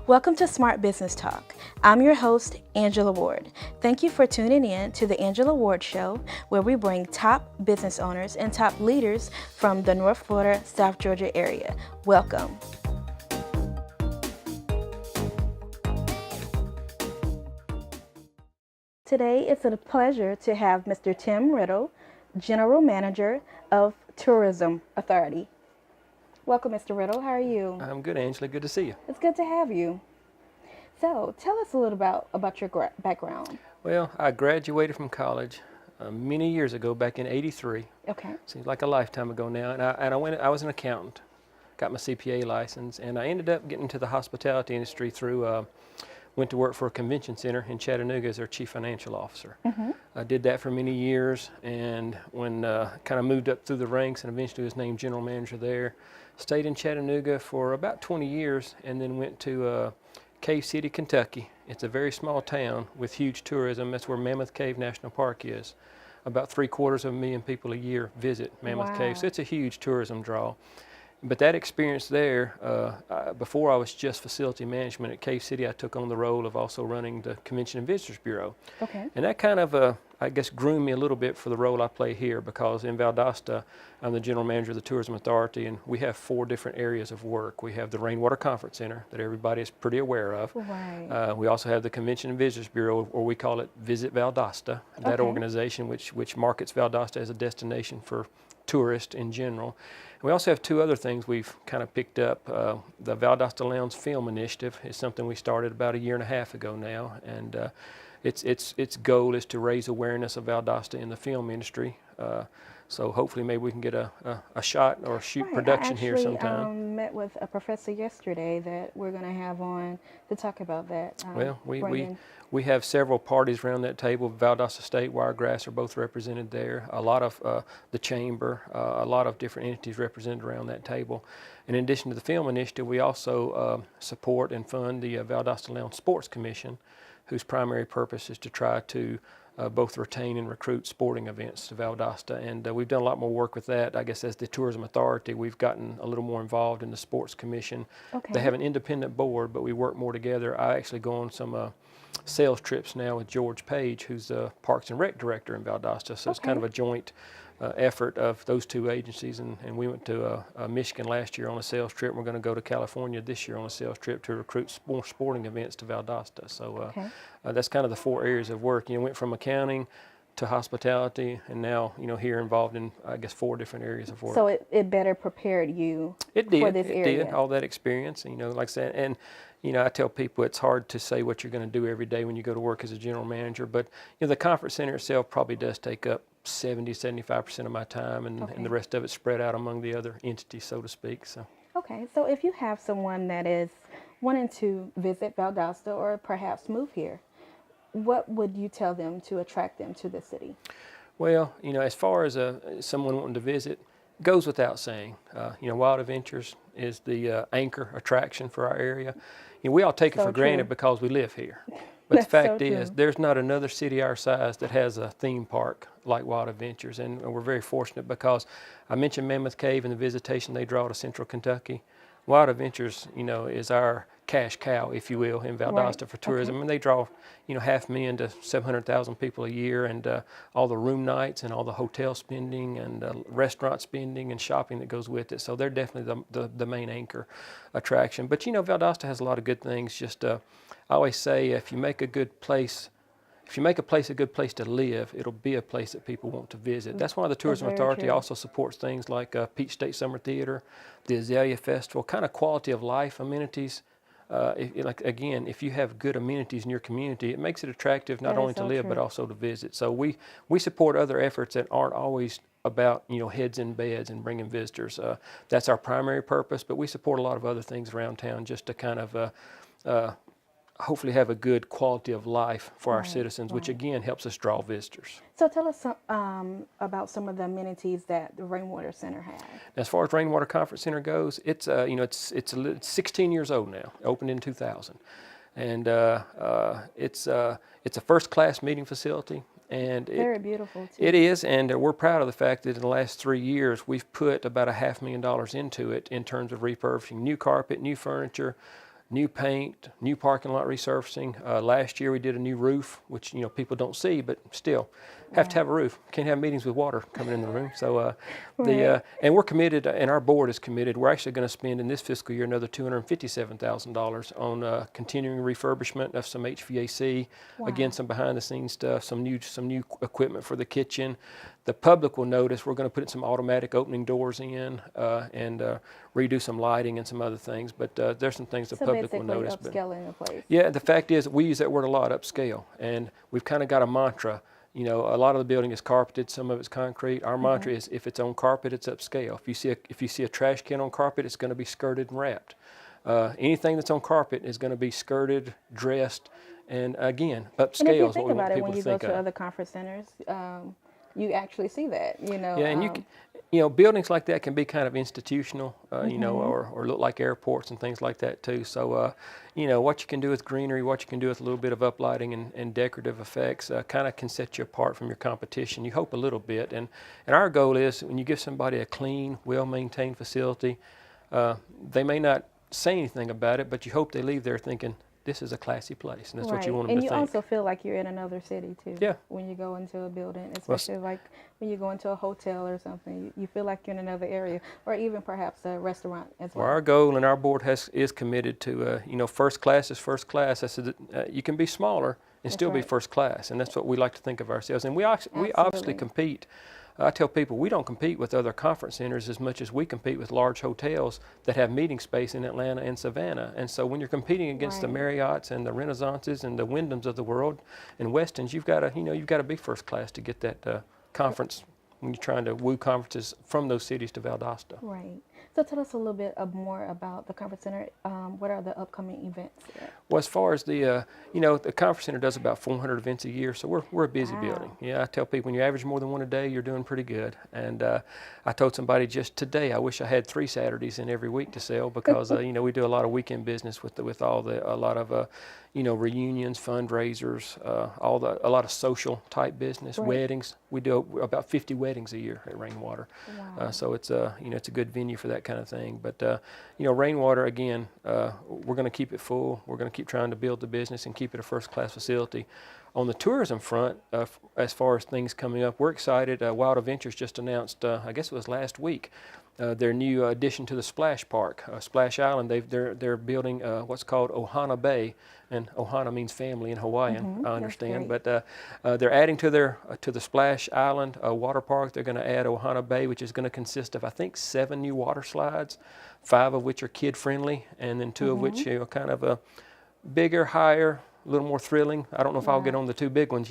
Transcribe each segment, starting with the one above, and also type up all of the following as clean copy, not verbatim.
Welcome to Smart Business Talk. I'm your host, Angela Ward. Thank you for tuning in to the Angela Ward Show, where we bring top business owners and top leaders from the North Florida, South Georgia area. Welcome. Today, it's a pleasure to have Mr. Tim Riddle, General Manager of Tourism Authority. Welcome, Mr. Riddle. How are you? I'm good, Angela. Good to see you. It's good to have you. So, tell us a little about your background. Well, I graduated from college many years ago, back in '83. Okay. Seems like a lifetime ago now. And I was an accountant, got my CPA license, and I ended up getting into the hospitality industry through. Went to work for a convention center in Chattanooga as their chief financial officer. Mm-hmm. I did that for many years, and when kind of moved up through the ranks and eventually was named general manager there. Stayed in Chattanooga for about 20 years and then went to Cave City, Kentucky. It's a very small town with huge tourism. That's where Mammoth Cave National Park is. About 750,000 people a year visit Mammoth Cave, so it's a huge tourism draw. But that experience there, before I was just facility management at Cave City, I took on the role of also running the Convention and Visitors Bureau. Okay. And that kind of, I guess, groomed me a little bit for the role I play here, because in Valdosta, I'm the general manager of the Tourism Authority, and we have 4 different areas of work. We have the Rainwater Conference Center that everybody is pretty aware of. Right. We also have the Convention and Visitors Bureau, or we call it Visit Valdosta, that organization which markets Valdosta as a destination for tourists in general. We also have 2 other things we've kind of picked up. The Valdosta-Lowndes Film Initiative is something we started about 1.5 years ago now, and its goal is to raise awareness of Valdosta in the film industry. So hopefully maybe we can get a shot or shoot production here sometime. I met with a professor yesterday that we're going to have on to talk about that. Well, we have several parties around that table. Valdosta State, Wiregrass are both represented there. A lot of the chamber, a lot of different entities represented around that table. And in addition to the film initiative, we also support and fund the Valdosta-Lowndes Sports Commission, whose primary purpose is to try to both retain and recruit sporting events to Valdosta. And we've done a lot more work with that. I guess as the Tourism Authority, we've gotten a little more involved in the Sports Commission. Okay. They have an independent board, but we work more together. I actually go on some sales trips now with George Page, who's the Parks and Rec Director in Valdosta. So it's kind of a joint effort of those 2 agencies, and we went to Michigan last year on a sales trip. We're going to go to California this year on a sales trip to recruit more sporting events to Valdosta. So that's kind of the 4 areas of work. You know, went from accounting to hospitality, and now here involved in, I guess, 4 different areas of work. So it better prepared you for this area. It did, all that experience, like I said, and I tell people it's hard to say what you're going to do every day when you go to work as a general manager, but the conference center itself probably does take up 70-75% of my time, and the rest of it spread out among the other entities, so to speak. So. Okay, so if you have someone that is wanting to visit Valdosta or perhaps move here, what would you tell them to attract them to the city? Well, as far as someone wanting to visit, goes without saying. Wild Adventures is the anchor attraction for our area. We all take it for granted because we live here. But the fact is, there's not another city our size that has a theme park like Wild Adventures, and we're very fortunate because I mentioned Mammoth Cave and the visitation they draw to Central Kentucky. Wild Adventures, is our cash cow, if you will, in Valdosta for tourism, and they draw, 500,000 to 700,000 people a year, and all the room nights and all the hotel spending and restaurant spending and shopping that goes with it. So they're definitely the main anchor attraction. But Valdosta has a lot of good things. Just I always say, if you make a place a good place to live, it'll be a place that people want to visit. That's why the Tourism Authority also supports things like Peach State Summer Theater, the Azalea Festival, kind of quality of life amenities. If you have good amenities in your community, it makes it attractive not only to live but also to visit. So we support other efforts that aren't always about heads in beds and bringing visitors. That's our primary purpose, but we support a lot of other things around town just to kind of hopefully have a good quality of life for our citizens, which again helps us draw visitors. So tell us about some of the amenities that the Rainwater Center has. As far as Rainwater Conference Center goes, it's 16 years old now, opened in 2000, and it's a first-class meeting facility. And very beautiful too. It is, and we're proud of the fact that in the last 3 years we've put about $500,000 into it in terms of refurbishing new carpet, new furniture, new paint, new parking lot resurfacing. Last year we did a new roof, which people don't see, but still have to have a roof. Can't have meetings with water coming in the room. So and we're committed, and our board is committed. We're actually going to spend in this fiscal year another $257,000 on continuing refurbishment of some HVAC. Again, some behind the scenes stuff, some new equipment for the kitchen. The public will notice we're going to put some automatic opening doors in and redo some lighting and some other things. But there's some things the public will notice. Upscaling the place. Yeah, the fact is we use that word a lot, upscale, and we've kind of got a mantra. A lot of the building is carpeted, some of it's concrete. Our mantra is if it's on carpet, it's upscale. If you see a trash can on carpet, it's going to be skirted and wrapped. Anything that's on carpet is going to be skirted, dressed, and again, upscale is what we want people to think of. When you go to other conference centers, you actually see that, Yeah, and buildings like that can be kind of institutional, or look like airports and things like that too. So, what you can do with greenery, what you can do with a little bit of uplighting and decorative effects, kind of can set you apart from your competition. You hope a little bit, and our goal is when you give somebody a clean, well-maintained facility, they may not say anything about it, but you hope they leave there thinking, this is a classy place, and that's what you want them to think. And you also feel like you're in another city, too. Yeah. When you go into a building, especially like when you go into a hotel or something, you feel like you're in another area, or even perhaps a restaurant as well. Well, our goal and our board is committed to, first class is first class. I said that, you can be smaller and still be first class, and that's what we like to think of ourselves. And we obviously compete. I tell people we don't compete with other conference centers as much as we compete with large hotels that have meeting space in Atlanta and Savannah. And so when you're competing against the Marriotts and the Renaissances and the Wyndhams of the world and Westons, you've got to be first class to get that conference when you're trying to woo conferences from those cities to Valdosta. Right. So tell us a little bit more about the conference center. What are the upcoming events there? Well, as far as the conference center does about 400 events a year, so we're a busy building. Yeah, I tell people when you average more than one a day, you're doing pretty good. And I told somebody just today, I wish I had 3 Saturdays in every week to sell because we do a lot of weekend business with a lot of reunions, fundraisers, a lot of social type business, weddings. We do about 50 weddings a year at Rainwater. Wow. So it's a good venue for that kind of thing. But Rainwater, again, we're going to keep it full. We're going to keep trying to build the business and keep it a first-class facility. On the tourism front, as far as things coming up, we're excited. Wild Adventures just announced, I guess it was last week, their new addition to the Splash Park, Splash Island. They're building what's called Ohana Bay, and Ohana means family in Hawaiian, I understand. But they're adding to the Splash Island water park. They're going to add Ohana Bay, which is going to consist of I think 7 new water slides, 5 of which are kid friendly, and then 2 of which kind of a bigger, higher, a little more thrilling. I don't know if I'll get on the 2 big ones,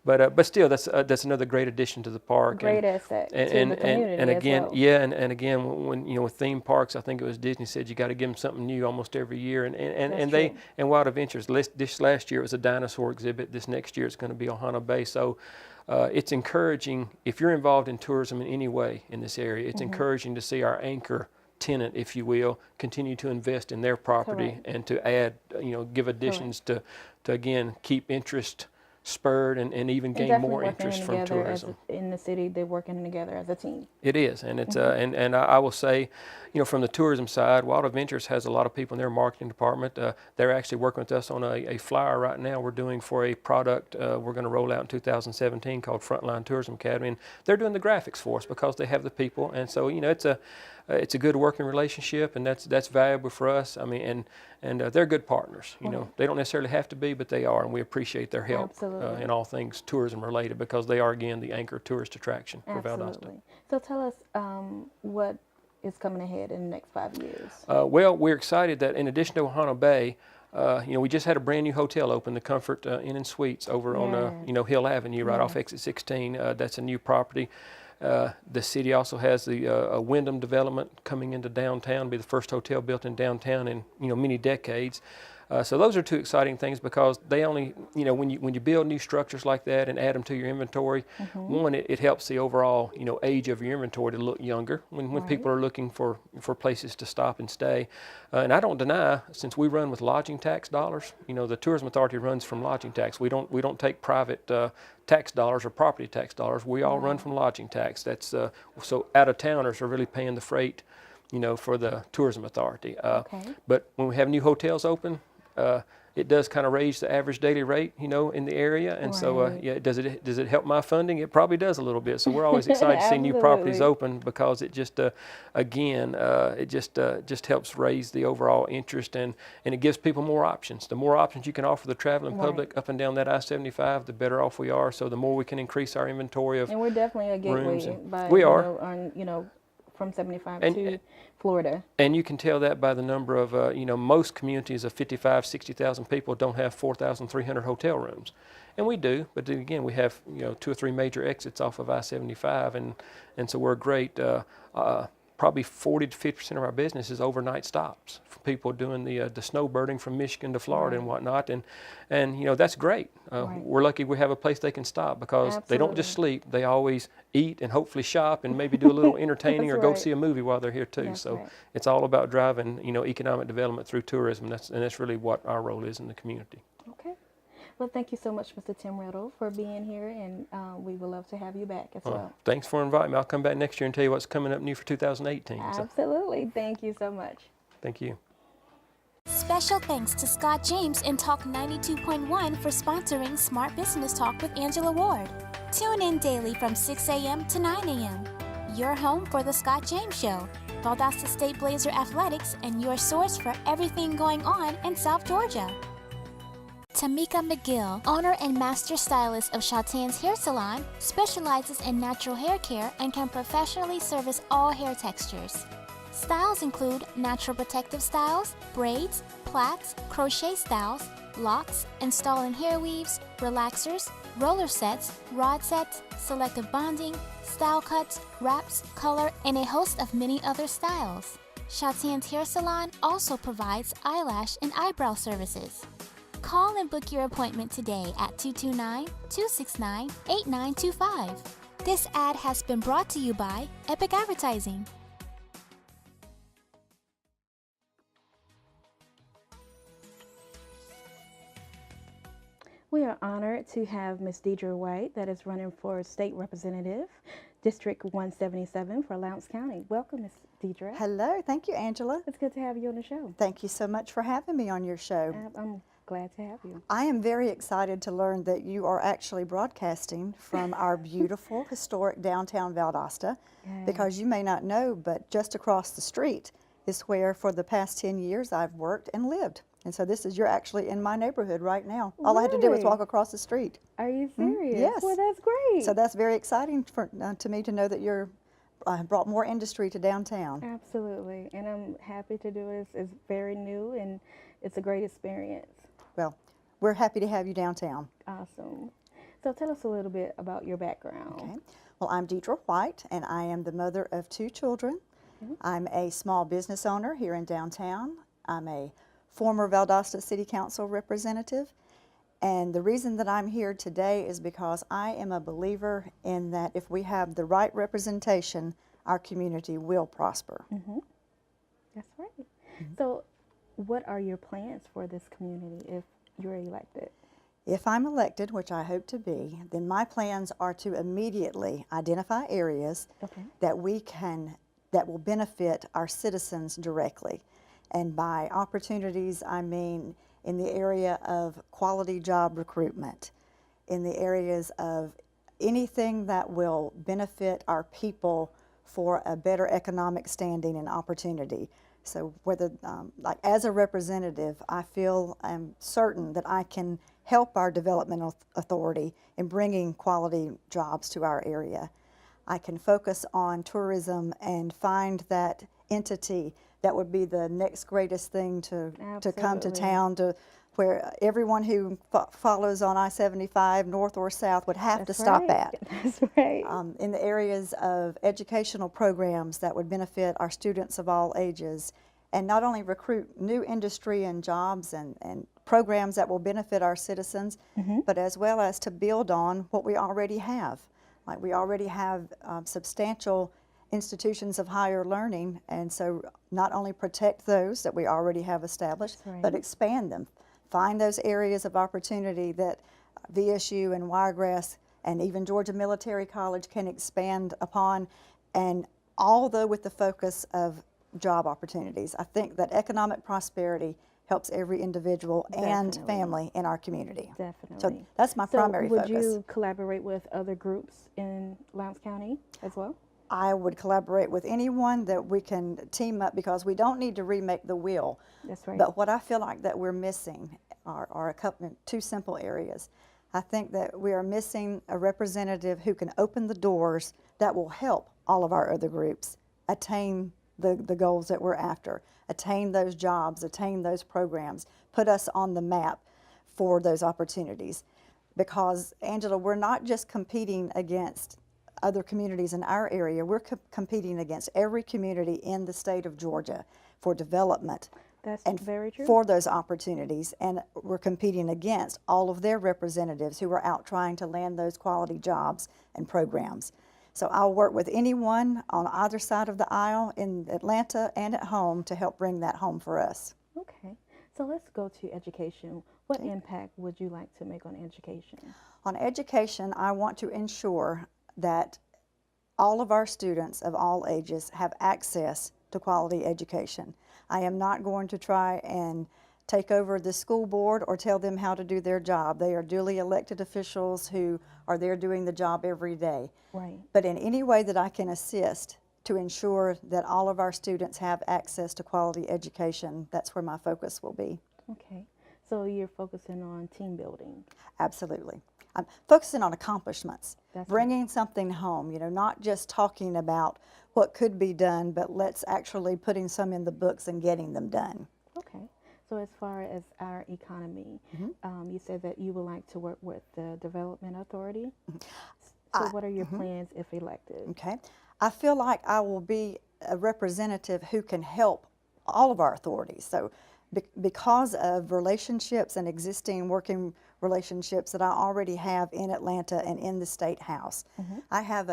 but but still, that's another great addition to the park. Great asset to the community and again, as well. and again, when with theme parks, I think it was Disney said you got to give them something new almost every year. And Wild Adventures. This last year it was a dinosaur exhibit. This next year it's going to be Ohana Bay. So it's encouraging if you're involved in tourism in any way in this area. It's encouraging to see our anchor tenant, if you will, continue to invest in their property and to add, give additions to again keep interest spurred and even gain more interest from tourism. In the city, they're working together as a team. It is, and it's and I will say, from the tourism side, Wild Adventures has a lot of people in their marketing department. They're actually working with us on a flyer right now we're doing for a product we're going to roll out in 2017 called Frontline Tourism Academy, and they're doing the graphics for us because they have the people, and so it's a good working relationship, and that's valuable for us. I mean, and they're good partners. They don't necessarily have to be, but they are, and we appreciate their help in all things tourism related because they are again the anchor tourist attraction for Valdosta. So tell us what is coming ahead in the next 5 years. Well, we're excited that in addition to Ohana Bay, we just had a brand new hotel open, the Comfort Inn and Suites over on Hill Avenue, right off Exit 16. That's a new property. The city also has the Wyndham development coming into downtown, be the first hotel built in downtown in many decades. So those are 2 exciting things because they only, when you build new structures like that and add them to your inventory, one, it helps the overall, age of your inventory to look younger when people are looking for places to stop and stay. And I don't deny, since we run with lodging tax dollars, the Tourism Authority runs from lodging tax. We don't take private tax dollars or property tax dollars. We all run from lodging tax. That's so out-of-towners are really paying the freight for the tourism authority. Okay. But when we have new hotels open, it does kind of raise the average daily rate, in the area. And so, Right. yeah, does it help my funding? It probably does a little bit. So we're always excited to see new properties Absolutely. open, because it just, again, it just helps raise the overall interest, and it gives people more options. The more options you can offer the traveling Right. public up and down that I-75, the better off we are. So the more we can increase our inventory of And we're definitely a rooms. gateway by, We are. from 75 And- to Florida. And you can tell that by the number of, most communities of 55, 60,000 people don't have 4,300 hotel rooms. And we do, but then again, we have, 2 or 3 major exits off of I-75, and so we're great. Probably 40 to 50% of our business is overnight stops for people doing the snowbirding from Michigan to Florida and whatnot, and that's great. Right. We're lucky we have a place they can stop, because they don't just Absolutely. sleep; they always eat and hopefully shop and maybe do a little entertaining or That's go right. see a movie while they're here too. That's So right. it's all about driving economic development through tourism, and that's really what our role is in the community. Okay. Well, thank you so much, Mr. Tim Riddle, for being here, and we would love to have you back as well. Thanks for inviting me. I'll come back next year and tell you what's coming up new for 2018. So Absolutely. Thank you so much. thank you. Special thanks to Scott James and Talk 92.1 for sponsoring Smart Business Talk with Angela Ward. Tune in daily from 6 a.m. to 9 a.m. Your home for the Scott James Show, Valdosta State Blazer Athletics, and your source for everything going on in South Georgia. Tamika McGill, owner and master stylist of Chatan's Hair Salon, specializes in natural hair care and can professionally service all hair textures. Styles include natural protective styles, braids, plaits, crochet styles, locks, installing hair weaves, relaxers, roller sets, rod sets, selective bonding, style cuts, wraps, color, and a host of many other styles. Chatan's Hair Salon also provides eyelash and eyebrow services. Call and book your appointment today at 229-269-8925. This ad has been brought to you by Epic Advertising. We are honored to have Ms. Deidra White, that is running for State Representative, District 177 for Lowndes County. Welcome, Ms. Deidra. Hello, thank you, Angela. It's good to have you on the show. Thank you so much for having me on your show. I'm glad to have you. I am very excited to learn that you are actually broadcasting from our beautiful, historic downtown Valdosta, because you may not know, but just across the street is where for the past 10 years I've worked and lived. And so you're actually in my neighborhood right now. All I had to do was Really? walk across the street. Are you serious? Yes. Well, that's great. So that's very exciting to me to know that you're brought more industry to downtown. Absolutely. And I'm happy to do it. It's very new, and it's a great experience. Well, we're happy to have you downtown. Awesome. So tell us a little bit about your background. Okay. Well, I'm Deidra White, and I am the mother of 2 children. I'm a small business owner here in downtown. I'm a former Valdosta City Council representative, and the reason that I'm here today is because I am a believer in that if we have the right representation, our community will prosper. That's right. So what are your plans for this community if you're elected? If I'm elected, which I hope to be, then my plans are to immediately identify areas that will benefit our citizens directly. And by opportunities, I mean in the area of quality job recruitment, in the areas of anything that will benefit our people for a better economic standing and opportunity. So whether, like as a representative, I'm certain that I can help our developmental authority in bringing quality jobs to our area. I can focus on tourism and find that entity that would be the next greatest thing to come to town, to where everyone who follows on I-75, north or south, would have to stop at. That's right. In the areas of educational programs that would benefit our students of all ages, and not only recruit new industry and jobs and programs that will benefit our citizens, but as well as to build on what we already have. Like we already have substantial institutions of higher learning, and so not only protect those that we already have established, but expand them. Find those areas of opportunity that VSU and Wiregrass and even Georgia Military College can expand upon, and although with the focus of job opportunities. I think that economic prosperity helps every individual and Definitely. family in our community. Definitely. So that's my primary would focus. you collaborate with other groups in Lowndes County as well? I would collaborate with anyone that we can team up, because we don't need to remake the wheel. That's right. But what I feel like that we're missing are a couple, two simple areas. I think that we are missing a representative who can open the doors that will help all of our other groups attain the goals that we're after, attain those jobs, attain those programs, put us on the map for those opportunities. Because, Angela, we're not just competing against other communities in our area, we're competing against every community in the state of Georgia for development. That's And very true. for those opportunities, and we're competing against all of their representatives who are out trying to land those quality jobs and programs. So I'll work with anyone on either side of the aisle in Atlanta and at home to help bring that home for us. Okay. So let's go to education. What impact would you like to make on education? On education, I want to ensure that all of our students of all ages have access to quality education. I am not going to try and take over the school board or tell them how to do their job. They are duly elected officials who are there doing the job every day. Right. But in any way that I can assist to ensure that all of our students have access to quality education, that's where my focus will be. Okay. So you're focusing on team building. Absolutely. I'm focusing on accomplishments, That's bringing something home, not just talking about what could be done, but let's actually putting some in the books and getting them done. Okay. So as far as our economy, you said that you would like to work with the Development Authority. So what are your plans if elected? Okay. I feel like I will be a representative who can help all of our authorities. So because of relationships and existing working relationships that I already have in Atlanta and in the State House, I have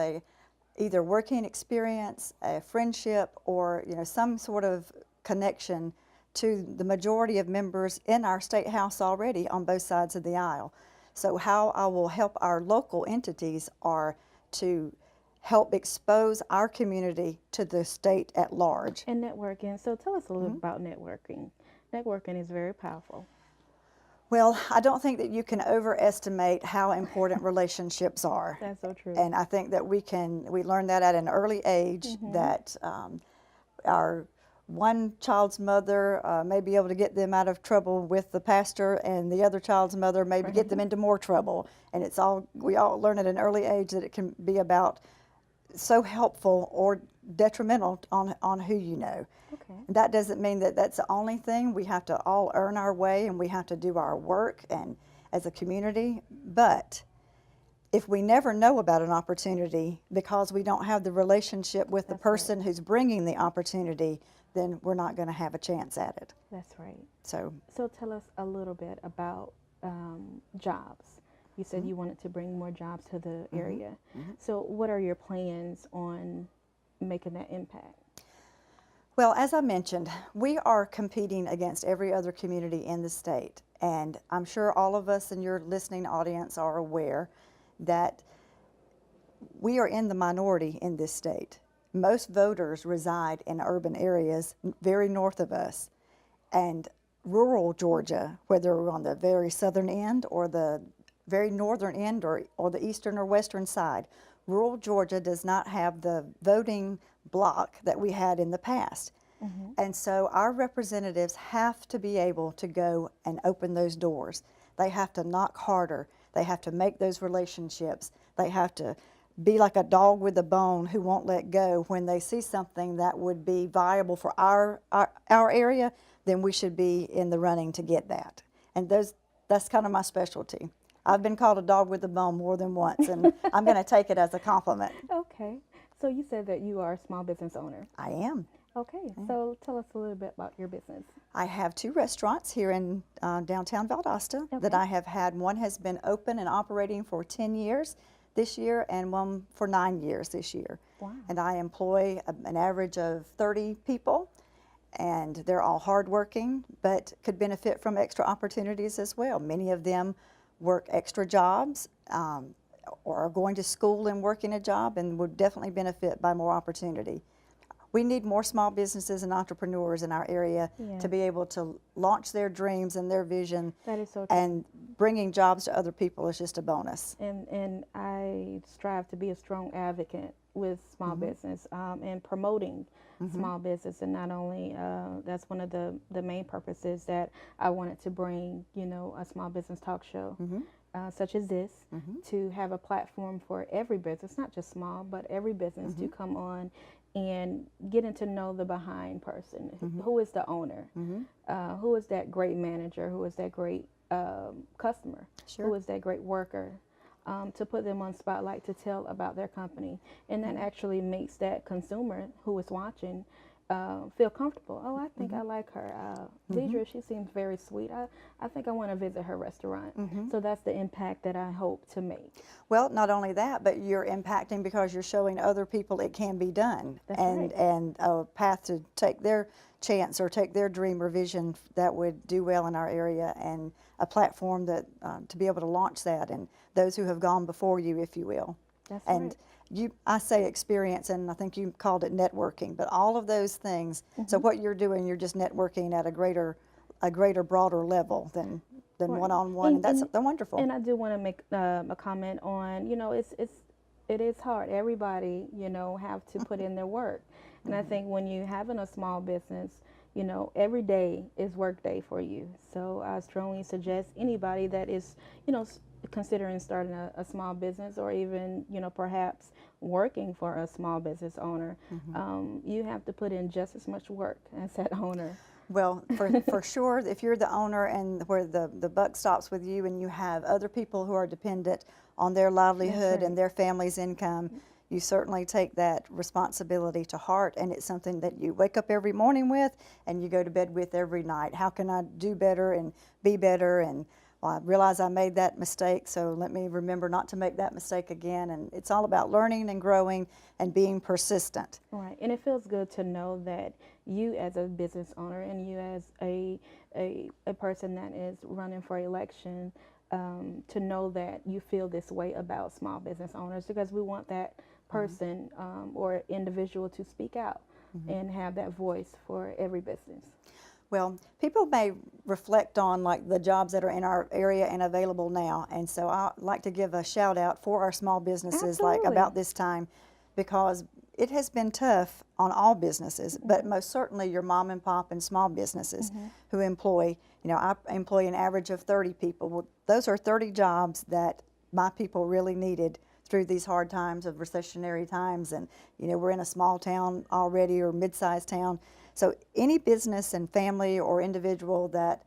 either working experience, a friendship, or some sort of connection to the majority of members in our State House already on both sides of the aisle. So how I will help our local entities are to help expose our community to the state at large. And networking. So tell us a little bit about networking. Networking is very powerful. Well, I don't think that you can overestimate how important relationships are. That's so true. And I think that we learn that at an early age, that our one child's mother may be able to get them out of trouble with the pastor, and the other child's mother maybe get them into more trouble. And we all learn at an early age that it can be about so helpful or detrimental on who you know. Okay. That doesn't mean that that's the only thing. We have to all earn our way, and we have to do our work and as a community. But if we never know about an opportunity because we don't have the relationship with the person who's bringing the opportunity, then we're not going to have a chance at it. That's right. So tell us a little bit about jobs. You said you wanted to bring more jobs to the area. So what are your plans on making that impact? Well, as I mentioned, we are competing against every other community in the state, and I'm sure all of us in your listening audience are aware that we are in the minority in this state. Most voters reside in urban areas very north of us, and rural Georgia, whether we're on the very southern end or the very northern end or the eastern or western side, rural Georgia does not have the voting block that we had in the past. And so our representatives have to be able to go and open those doors. They have to knock harder. They have to make those relationships. They have to be like a dog with a bone who won't let go. When they see something that would be viable for our area, then we should be in the running to get that. And that's kind of my specialty. I've been called a dog with a bone more than once, and I'm going to take it as a compliment. Okay. So you said that you are a small business owner. I am. Okay. So tell us a little bit about your business. I have 2 restaurants here in downtown Valdosta that I have had. One has been open and operating for 10 years this year, and one for 9 years this year. Wow. And I employ an average of 30 people, and they're all hardworking, but could benefit from extra opportunities as well. Many of them work extra jobs or are going to school and working a job, and would definitely benefit by more opportunity. we need more small businesses and entrepreneurs in our area to be able to launch their dreams and their vision. That is so true. And bringing jobs to other people is just a bonus. And I strive to be a strong advocate with small business and promoting small business. And not only, that's one of the main purposes that I wanted to bring, you know, a small business talk show. Such as this, to have a platform for every business, not just small, but every business to come on and getting to know the behind person. Who is the owner? Who is that great manager? Who is that great customer? Who is that great worker? To put them on spotlight to tell about their company. And that actually makes that consumer who is watching feel comfortable. Oh, I think I like her. Deidra, she seems very sweet. I think I want to visit her restaurant. So that's the impact that I hope to make. Well, not only that, but you're impacting because you're showing other people it can be done. That's and right. And a path to take their chance or take their dream or vision that would do well in our area, and a platform that to be able to launch that, and those who have gone before you, if you will. That's And right. I say experience, and I think you called it networking, but all of those things. So what you're doing, you're just networking at a greater, broader level than one-on-one, and that's wonderful. And I do want to make a comment on, you know, it is hard. Everybody, you know, have to put in their work. And I think when you having a small business, you know, every day is work day for you. So I strongly suggest anybody that is, you know, considering starting a small business, or even, you know, perhaps working for a small business owner, you have to put in just as much work as that owner. Well, for sure, if you're the owner and where the buck stops with you, and you have other people who are dependent on their livelihood and their family's income, you certainly take that responsibility to heart, and it's something that you wake up every morning with and you go to bed with every night. How can I do better and be better? And well, I realize I made that mistake, so let me remember not to make that mistake again. And it's all about learning and growing and being persistent. Right, and it feels good to know that you as a business owner, and you as a person that is running for election, to know that you feel this way about small business owners, because we want that person or individual to speak out and have that voice for every business. Well, people may reflect on like the jobs that are in our area and available now, and so I'd like to give a shout out for our small businesses like about this time, because it has been tough on all businesses, but most certainly your mom and pop and small businesses who employ, you know, I employ an average of 30 people. Well, those are 30 jobs that my people really needed through these hard times of recessionary times. And, you know, we're in a small town already, or mid-sized town. So any business and family or individual that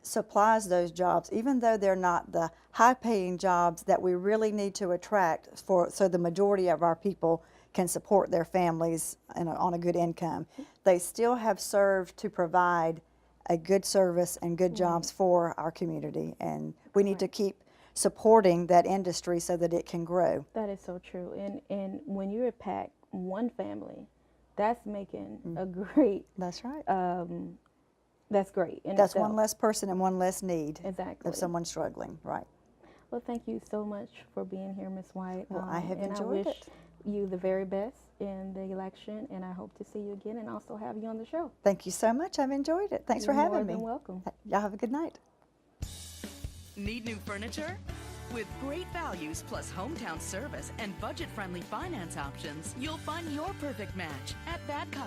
supplies those jobs, even though they're not the high-paying jobs that we really need to attract so the majority of our people can support their families on a good income, they still have served to provide a good service and good jobs for our community. And we need to keep supporting that industry so that it can grow. That is so true. And when you impact one family, that's making a great. That's right. That's great. That's itself. One less person and one less need. Exactly. Of someone struggling, right? Well, thank you so much for being here, Ms. White. Well, I have enjoyed it. And I wish it. you the very best in the election, and I hope to see you again and also have you on the show. Thank you so much. I've enjoyed it. Thanks for having me. You're more than welcome. Y'all have a good night. Need new furniture? With great values plus hometown service and budget-friendly finance options, you'll find your perfect match at Badcock.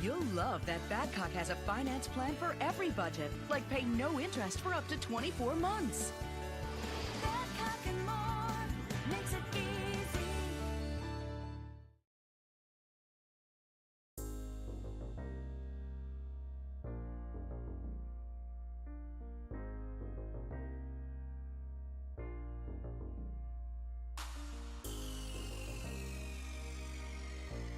You'll love that Badcock has a finance plan for every budget, like pay no interest for up to 24 months. Badcock and more makes it easy.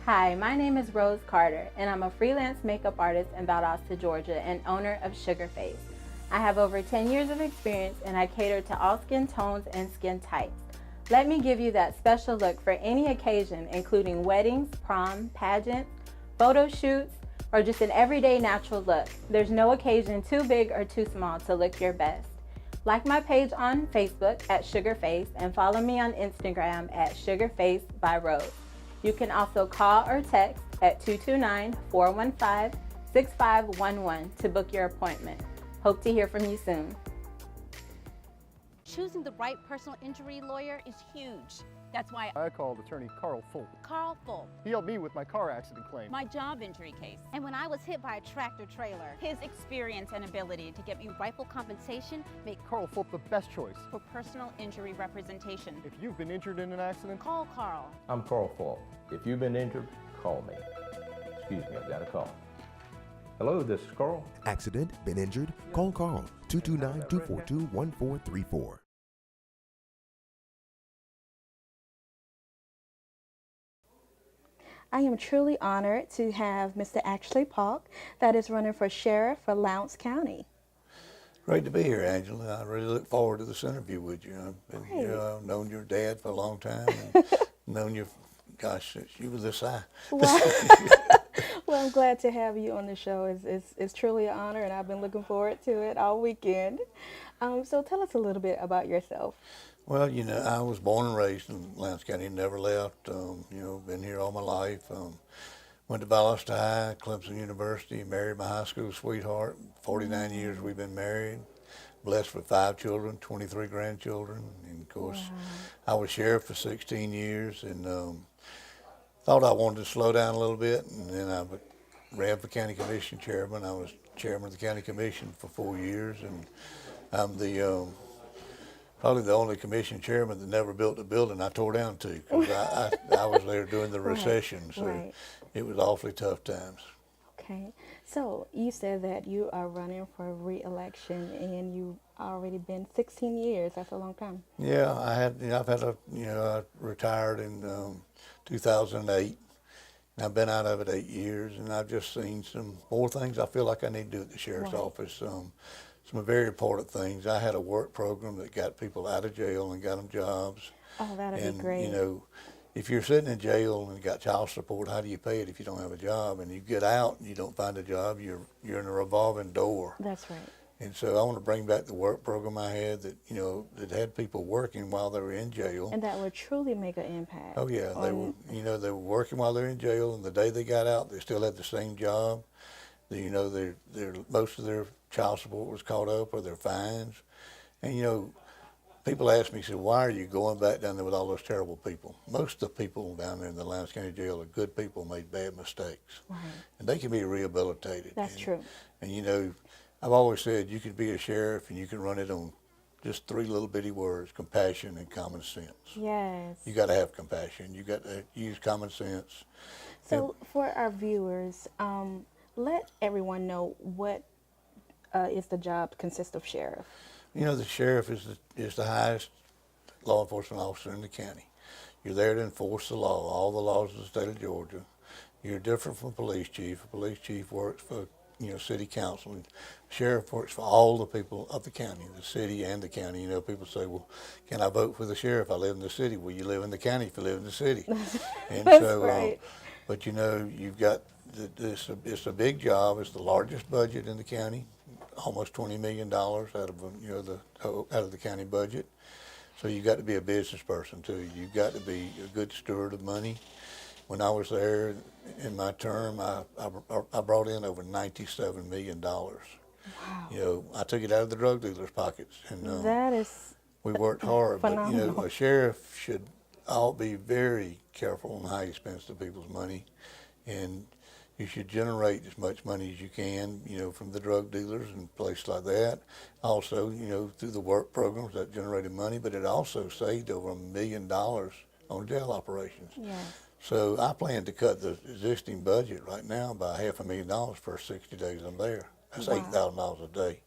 Hi, my name is Rose Carter, and I'm a freelance makeup artist in Valdosta, Georgia, and owner of Sugarface. I have over 10 years of experience, and I cater to all skin tones and skin types. Let me give you that special look for any occasion, including weddings, prom, pageants, photo shoots, or just an everyday natural look. There's no occasion too big or too small to look your best. Like my page on Facebook at Sugarface, and follow me on Instagram at Sugarface by Rose. You can also call or text at 229-415-6511 to book your appointment. Hope to hear from you soon. Choosing the right personal injury lawyer is huge. That's why I called attorney Carl Paulk. Carl Paulk, He helped me with my car accident claim. my job injury case. And when I was hit by a tractor trailer, his experience and ability to get me rightful compensation make Carl Paulk the best choice. for personal injury representation. If you've been injured in an accident, Call Carl. I'm Carl Paulk. If you've been injured, call me. Excuse me, I've got a call. Hello, this is Carl. Accident? Been injured? Call Carl, 229-242-1434. I am truly honored to have Mr. Ashley Paulk, that is running for sheriff for Lowndes County. Great to be here, Angela. I really look forward to this interview with you. I've been, I've known your dad for a long time and known you, gosh, since you were this high. Well, well, I'm glad to have you on the show. It's truly an honor, and I've been looking forward to it all weekend. So tell us a little bit about yourself. Well, you know, I was born and raised in Lowndes County, never left. You know, been here all my life. Went to Valdosta High, Clemson University, married my high school sweetheart. 49 years we've been married. Blessed with 5 children, 23 grandchildren. And of course, I was sheriff for 16 years and thought I wanted to slow down a little bit. And then I ran for county commission chairman. I was chairman of the county commission for 4 years. And I'm the probably the only commission chairman that never built a building I tore down to, because I was there during the recession, so it was awfully tough times. Okay, so you said that you are running for re-election, and you've already been 16 years. That's a long time. Yeah, I've had I retired in 2008. And I've been out of it 8 years, and I've just seen some more things I feel like I need to do at the sheriff's office. Some very important things. I had a work program that got people out of jail and got them jobs. Oh, that'd and, be great. You know, if you're sitting in jail and got child support, how do you pay it if you don't have a job? And you get out and you don't find a job, you're in a revolving door. That's right. And so I want to bring back the work program I had that, you know, that had people working while they were in jail. And that would truly make an impact. Oh yeah, they were, you know, they were working while they're in jail, and the day they got out, they still had the same job. You know, most of their child support was caught up, or their fines. And you know, people ask me, said, why are you going back down there with all those terrible people? Most of the people down there in the Lowndes County Jail are good people, made bad mistakes. And they can be rehabilitated. That's true. And you know, I've always said you could be a sheriff and you can run it on just 3 little bitty words: compassion and common sense. Yes. You got to have compassion. You got to use common sense. So for our viewers, let everyone know what is the job consist of sheriff. You know, the sheriff is the highest law enforcement officer in the county. You're there to enforce the law, all the laws of the state of Georgia. You're different from a police chief. A police chief works for, you know, city council. And sheriff works for all the people of the county, the city and the county. You know, people say, well, can I vote for the sheriff? I live in the city. Well, you live in the county if you live in the city. And That's so, right. But you know, you've got, it's a big job. It's the largest budget in the county, almost $20 million out of, you know, out of the county budget. So you've got to be a business person too. You've got to be a good steward of money. When I was there in my term, I brought in over $97 million. Wow. You know, I took it out of the drug dealers' pockets, and that is we worked hard. phenomenal. But you know, a sheriff should all be very careful on how he spends the people's money, and you should generate as much money as you can, you know, from the drug dealers and places like that. Also, you know, through the work programs that generated money, but it also saved over $1 million on jail operations. Yes. So I plan to cut the existing budget right now by $500,000 for 60 days I'm there. That's $8,000 a day.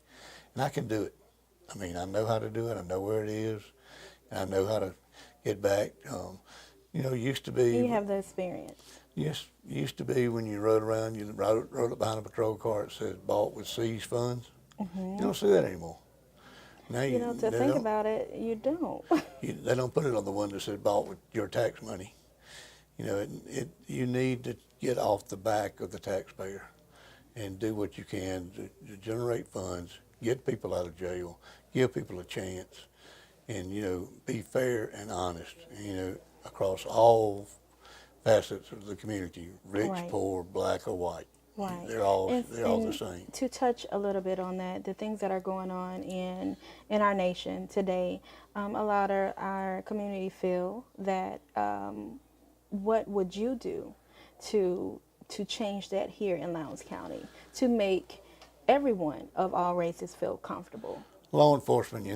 And I can do it. I mean, I know how to do it. I know where it is. And I know how to get back. You know, it used to be. You have the experience. Yes, it used to be when you rode around, you rode up behind a patrol car, it said bought with seized funds. You don't see that anymore. Now You know, to think about it, you don't. They don't put it on the one that said bought with your tax money. You know, you need to get off the back of the taxpayer and do what you can to generate funds, get people out of jail, give people a chance, and, you know, be fair and honest, you know, across all facets of the community, rich, Right. poor, black, or white. Right. They're all And, the same. to touch a little bit on that, the things that are going on in our nation today, a lot of our community feel that what would you do to change that here in Lowndes County to make everyone of all races feel comfortable? Law enforcement,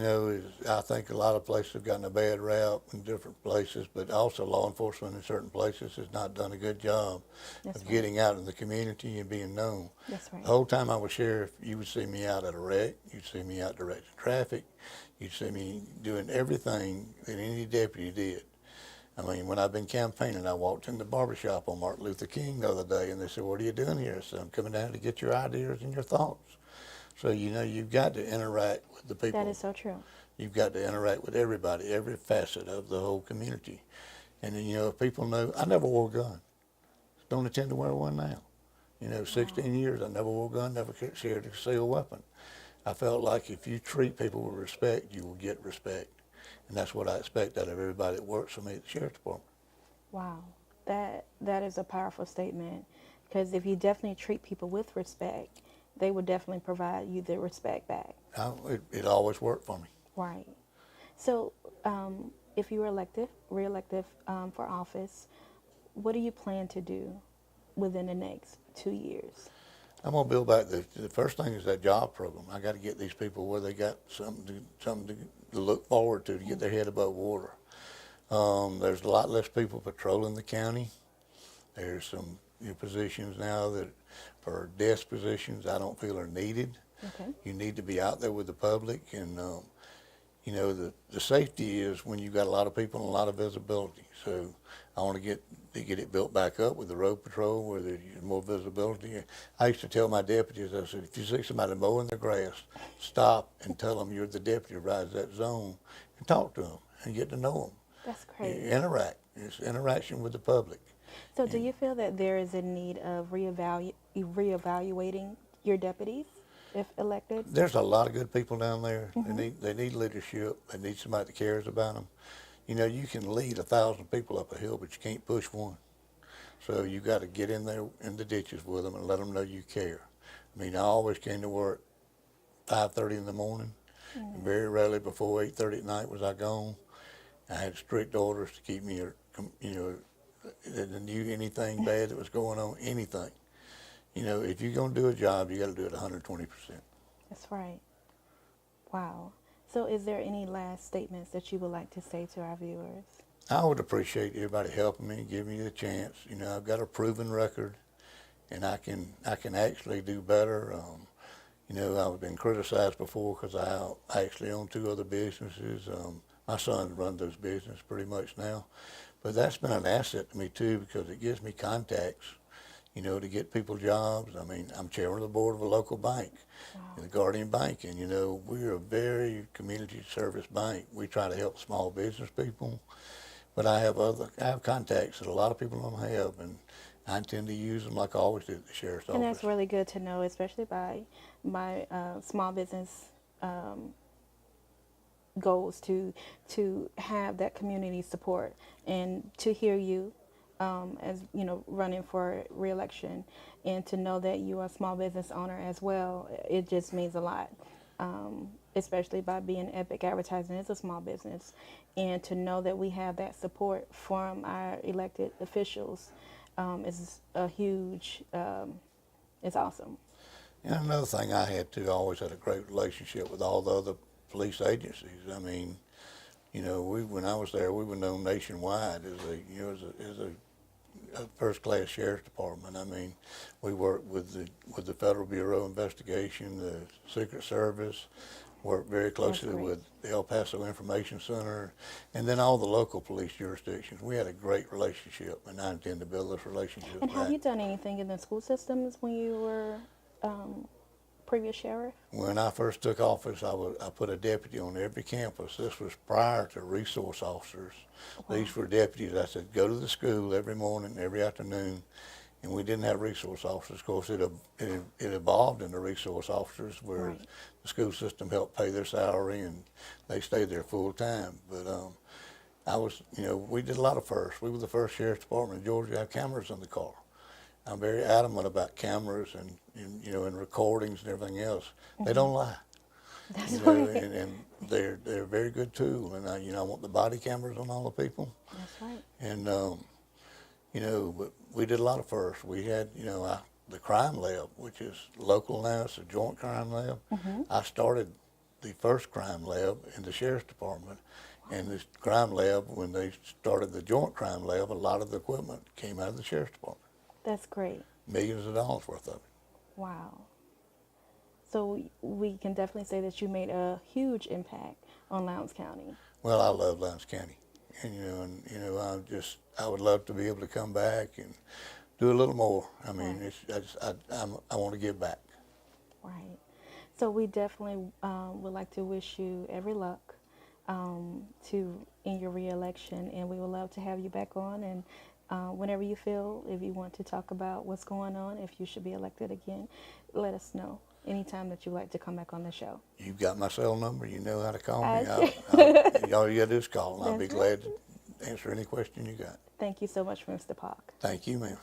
I think a lot of places have gotten a bad rap in different places, but also law enforcement in certain places has not done a good job of getting out in the community and being known. That's right. The whole time I was sheriff, you would see me out at a wreck, you'd see me out directing traffic, you'd see me doing everything that any deputy did. I mean, when I've been campaigning, I walked in the barbershop on Martin Luther King the other day, and they said, "What are you doing here?" I said, "I'm coming down to get your ideas and your thoughts." So, you've got to interact with the people. That is so true. You've got to interact with everybody, every facet of the whole community. And then, if people know, I never wore a gun. Don't intend to wear one now. 16 years, I never wore a gun, never shared a concealed weapon. I felt like if you treat people with respect, you will get respect. And that's what I expect out of everybody that works for me at the Sheriff's Department. Wow. That is a powerful statement, because if you definitely treat people with respect, they will definitely provide you the respect back. It always worked for me. Right. So, if you were re-elected for office, what do you plan to do within the next 2 years? I'm going to build back. The first thing is that job program. I got to get these people where they got something to look forward to get their head above water. There's a lot less people patrolling the county. There's some positions now that are desk positions I don't feel are needed. Okay. You need to be out there with the public, and the safety is when you've got a lot of people and a lot of visibility. So I want to get it built back up with the road patrol where there's more visibility. I used to tell my deputies, I said, if you see somebody mowing their grass, stop and tell them you're the deputy who rides that zone and talk to them and get to know them. That's great. Interact. It's interaction with the public. So do you feel that there is a need of reevaluating your deputies if elected? There's a lot of good people down there. Mm-hmm. They need leadership. They need somebody that cares about them. You can lead 1,000 people up a hill, but you can't push one. So you got to get in there in the ditches with them and let them know you care. I mean, I always came to work 5:30 in the morning. Mm-hmm. And very rarely before 8:30 at night was I gone. I had strict orders to keep me, that knew anything bad that was going on, anything. If you're going to do a job, you got to do it 120%. That's right. Wow. So is there any last statements that you would like to say to our viewers? I would appreciate everybody helping me, giving me the chance. I've got a proven record, and I can actually do better. I've been criticized before because I actually own 2 other businesses. My son runs those businesses pretty much now. But that's been an asset to me, too, because it gives me contacts, to get people jobs. I mean, I'm chairman of the board of a local bank, the Guardian Bank, and, we're a very community service bank. We try to help small business people, but I have contacts that a lot of people don't have, and I intend to use them like I always did at the Sheriff's Office. And that's really good to know, especially by my small business goals to have that community support, and to hear you as running for re-election, and to know that you are a small business owner as well, it just means a lot, especially by being Epic Advertising is a small business, and to know that we have that support from our elected officials is a huge, it's awesome. And another thing I had too, I always had a great relationship with all the other police agencies. I mean, when I was there, we were known nationwide as a first-class sheriff's department. I mean, we worked with the Federal Bureau of Investigation, the Secret Service, worked very closely with the El Paso Information Center, and then all the local police jurisdictions. We had a great relationship, and I intend to build this relationship And back. have you done anything in the school systems when you were previous sheriff? When I first took office, I put a deputy on every campus. This was prior to resource officers. Wow. These were deputies. I said, go to the school every morning, every afternoon, and we didn't have resource officers. Of course, it evolved into resource officers where the school system helped pay their salary, and they stayed there full time. But we did a lot of firsts. We were the first sheriff's department in Georgia to have cameras in the car. I'm very adamant about cameras and recordings and everything else. They don't lie. That's right. right. And they're a very good tool. And I want the body cameras on all the people. That's right. And but we did a lot of firsts. We had the crime lab, which is local now. It's a joint crime lab. I started the first crime lab in the sheriff's department. And this crime lab, when they started the joint crime lab, a lot of the equipment came out of the sheriff's department. That's great. Millions of dollars worth of it. Wow. So we can definitely say that you made a huge impact on Lowndes County. Well, I love Lowndes County, and I would love to be able to come back and do a little more. I mean, I want to give back. Right. So we definitely would like to wish you every luck in your re-election, and we would love to have you back on. And whenever you feel, if you want to talk about what's going on, if you should be elected again, let us know. Anytime that you'd like to come back on the show. You've got my cell number. You know how to call me. All you got to do is call, and I'll be glad to answer any question you got. Thank you so much, Mr. Paulk. Thank you, ma'am.